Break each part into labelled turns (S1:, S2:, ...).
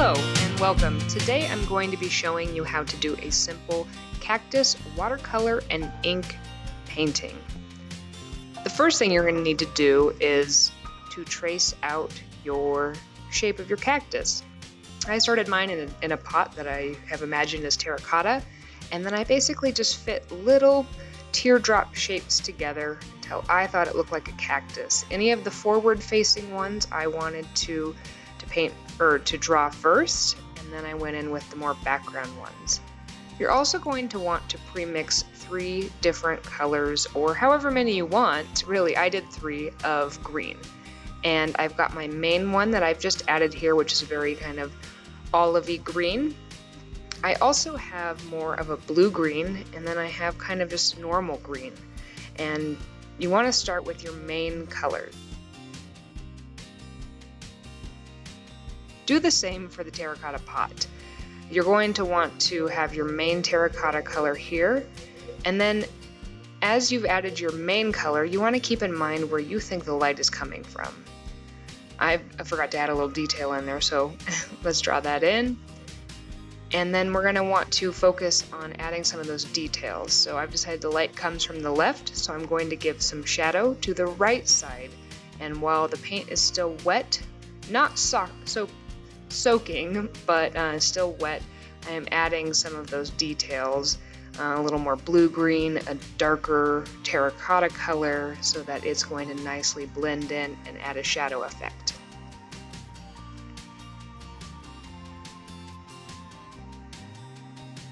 S1: Hello and welcome. Today I'm going to be showing you how to do a simple cactus watercolor and ink painting. The first thing you're going to need to do is to trace out your shape of your cactus. I started mine in a pot that I have imagined as terracotta, and then I basically just fit little teardrop shapes together until I thought it looked like a cactus. Any of the forward facing ones I wanted to paint or to draw first, and then I went in with the more background ones. You're also going to want to pre-mix 3 different colors, or however many you want. Really, I did 3 of green, and I've got my main one that I've just added here, which is very kind of olivey green. I also have more of a blue green, and then I have kind of just normal green, and you want to start with your main color. Do the same for the terracotta pot. You're going to want to have your main terracotta color here, and then as you've added your main color, you want to keep in mind where you think the light is coming from. I forgot to add a little detail in there, so let's draw that in. And then we're going to want to focus on adding some of those details. So I've decided the light comes from the left, so I'm going to give some shadow to the right side. And while the paint is still wet, not soaking, but still wet, I am adding some of those details, a little more blue-green, a darker terracotta color, so that it's going to nicely blend in and add a shadow effect.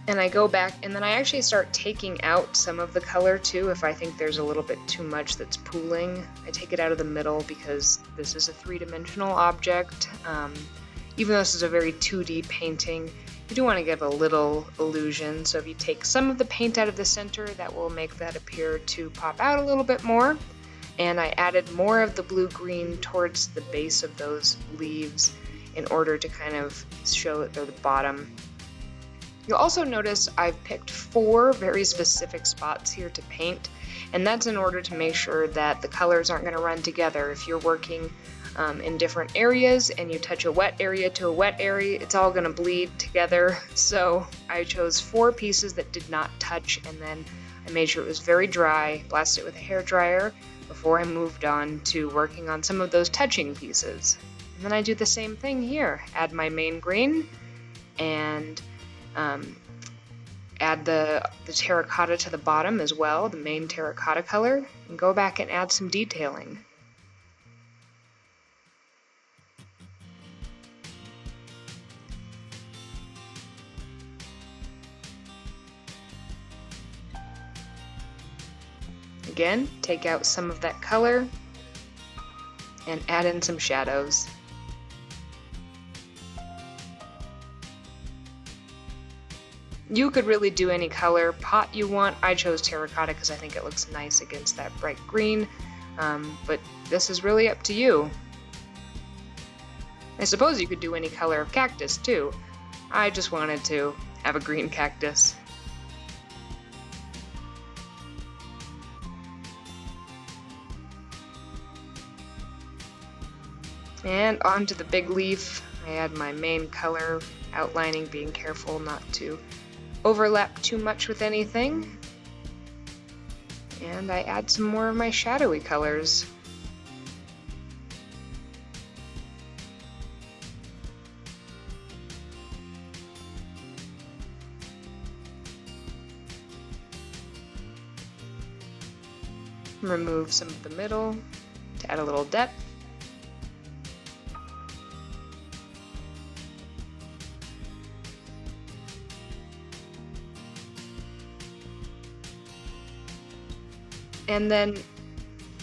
S1: And I go back and then I actually start taking out some of the color too if I think there's a little bit too much that's pooling. I take it out of the middle because this is a 3-dimensional object. Even though this is a very 2D painting, you do want to give a little illusion. So if you take some of the paint out of the center, that will make that appear to pop out a little bit more. And I added more of the blue-green towards the base of those leaves in order to kind of show that they're the bottom. You'll also notice I've picked 4 very specific spots here to paint, and that's in order to make sure that the colors aren't going to run together. If you're working in different areas and you touch a wet area to a wet area, it's all going to bleed together. So I chose 4 pieces that did not touch, and then I made sure it was very dry, blasted it with a hairdryer before I moved on to working on some of those touching pieces. And then I do the same thing here, add my main green and add the terracotta to the bottom as well, the main terracotta color, and go back and add some detailing. Again, take out some of that color and add in some shadows. You could really do any color pot you want. I chose terracotta because I think it looks nice against that bright green, but this is really up to you. I suppose you could do any color of cactus too. I just wanted to have a green cactus. And onto the big leaf, I add my main color, outlining, being careful not to overlap too much with anything. And I add some more of my shadowy colors. Remove some of the middle to add a little depth. And then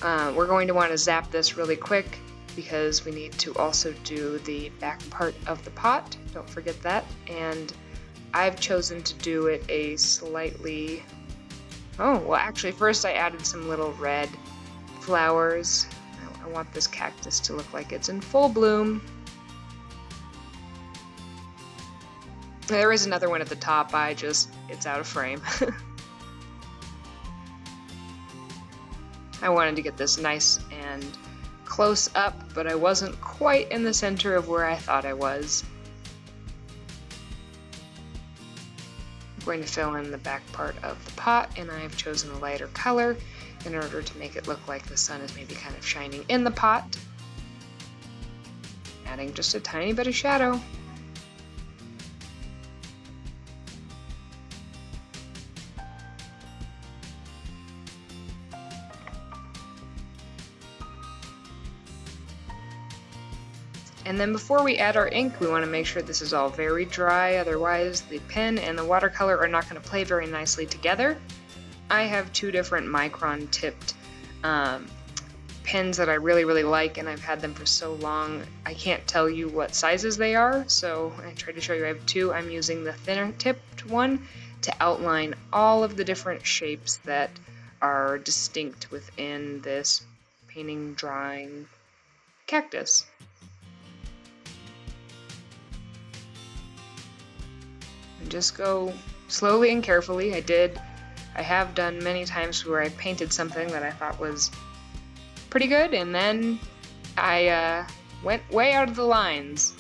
S1: we're going to want to zap this really quick because we need to also do the back part of the pot. Don't forget that. And I've chosen to do it a slightly... Oh, well actually first I added some little red flowers. I want this cactus to look like it's in full bloom. There is another one at the top, it's out of frame. I wanted to get this nice and close up, but I wasn't quite in the center of where I thought I was. going to fill in the back part of the pot, and I've chosen a lighter color in order to make it look like the sun is maybe kind of shining in the pot. Adding just a tiny bit of shadow. And then before we add our ink, we want to make sure this is all very dry, otherwise the pen and the watercolor are not going to play very nicely together. I have two different micron tipped pens that I really like, and I've had them for so long I can't tell you what sizes they are, so I tried to show you I have two. I'm using the thinner tipped one to outline all of the different shapes that are distinct within this painting, drawing cactus. And just go slowly and carefully. I have done many times where I painted something that I thought was pretty good, and then I went way out of the lines.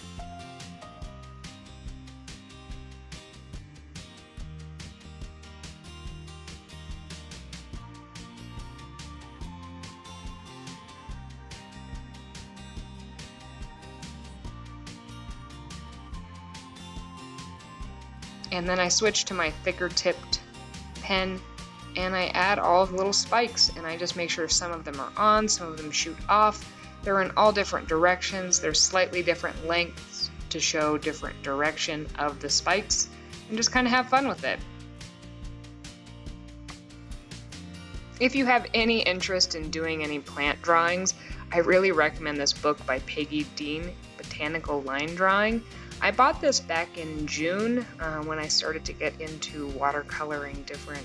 S1: And then I switch to my thicker tipped pen and I add all of the little spikes, and I just make sure some of them are on, some of them shoot off. They're in all different directions. There's slightly different lengths to show different direction of the spikes, and just kind of have fun with it. If you have any interest in doing any plant drawings, I really recommend this book by Peggy Dean, Botanical Line Drawing. I bought this back in June when I started to get into watercoloring different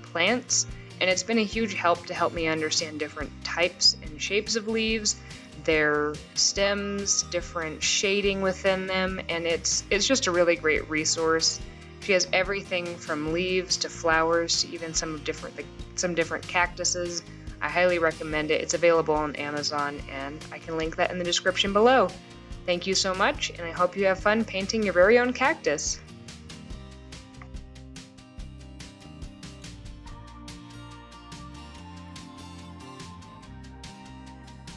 S1: plants, and it's been a huge help to help me understand different types and shapes of leaves, their stems, different shading within them, and it's just a really great resource. She has everything from leaves to flowers to even some different cactuses. I highly recommend it. It's available on Amazon, and I can link that in the description below. Thank you so much, and I hope you have fun painting your very own cactus.